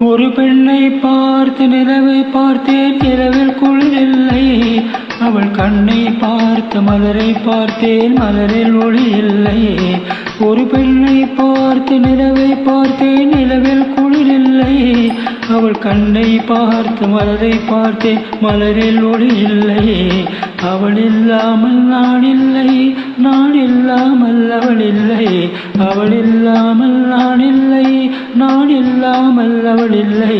ஒரு பெண்ணை பார்த்து நிலவை பார்த்தேன், நிலவில் குளிரில்லை. அவள் கண்ணை பார்த்து மலரை பார்த்தேன், மலரில் ஒளி இல்லை. ஒரு பெண்ணை பார்த்து நிலவை பார்த்தேன், நிலவில் குளிரில்லை. அவள் கண்ணை பார்த்து மலரை பார்த்தேன், மலரில் ஒளி இல்லை. அவள் இல்லாமல் நான் இல்லை, நான் இல்லாமல் அவள் இல்லை. அவள் இல்லாமல் நான் இல்லை, நான் இல்லாமல் அவள் இல்லை.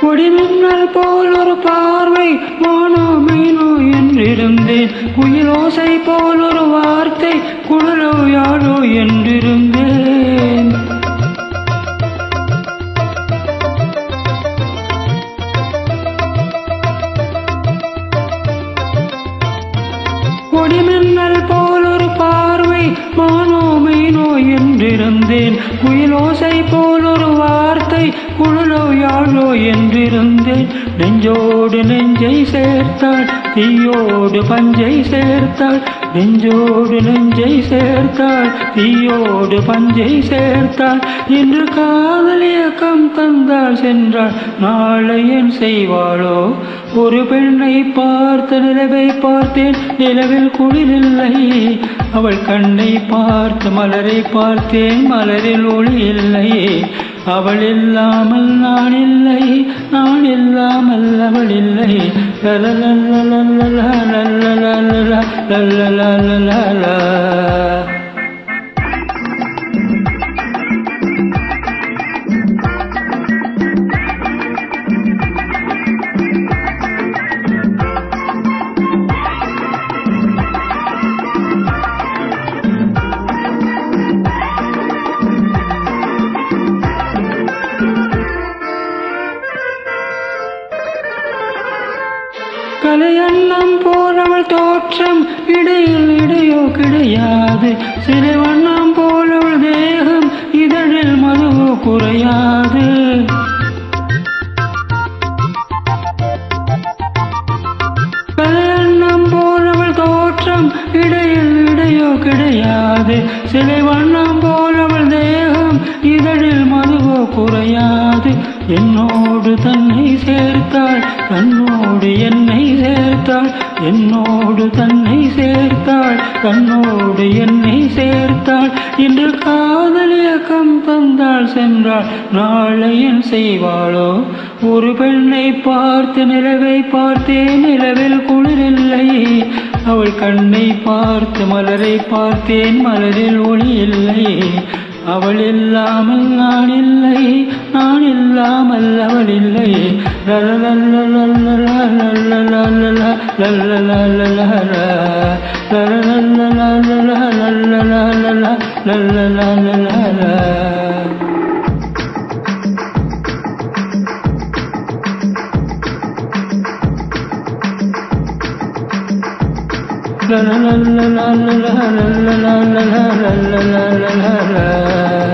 கொடிமின்னல் போல் ஒரு பார்வை, மானோ மீனோ என்றிருந்தேன். குயிலோசை போல் ஒரு வார்த்தை, குழலோ யாழோ என்றிருந்தேன். கொடிமின்னல் போல் ஒரு பார்வை, மானோ மீனோ என்றிருந்தேன். குயிலோசை போல் ஒரு வார்த்தை, குழலோ யாழோ என்றிருந்தேன். நெஞ்சோடு நெஞ்சை சேர்த்தாள், தீயோடு பஞ்சை சேர்த்தாள். நெஞ்சோடு நெஞ்சை சேர்த்தாள், தீயோடு பஞ்சை சேர்த்தாள். இன்று காதல் இயக்கம் தந்தாள், சென்றாள். நாளை என் செய்வாளோ? ஒரு பெண்ணை பார்த்த நிலவை பார்த்தேன், நிலவில் குளிரில்லை. அவள் கண்ணை பார்த்து மலரை பார்த்தேன், மலரில் ஒளி இல்லை. அவள் இல்லாமல் நான் இல்லை, நான் இல்லாமல் அவள் இல்லை. கலையண்ணம் போலவள் தோற்றம், இடையில் இடையோ கிடையாது. சிலை வண்ணம் போலவள் தேகம், இதழில் மதுவோ குறையாது. கலையண்ணம் போலவள் தோற்றம், இடையில் இடையோ கிடையாது. சிலை வண்ணம் போலவள் தேகம், இதழில் மதுவோ குறையாது. என்னோடு தன்னை சேர்த்தாள், தன்னோடு என்னை சேர்த்தாள். என்னோடு தன்னை சேர்த்தாள், தன்னோடு என்னை சேர்த்தாள். இன்று காதல் இயக்கம் தந்தாள், சென்றாள். நாளை என் செய்வாளோ? ஒரு பெண்ணை பார்த்து நிலவை பார்த்தேன், நிலவில் குளிரில்லை. அவள் கண்ணை பார்த்து மலரை பார்த்தேன், மலரில் ஒளி இல்லை. அவள் இல்லாமல் நான் இல்லை, நான் இல்லாமல் அவள் இல்லை. la la la la la la la la la la la la la la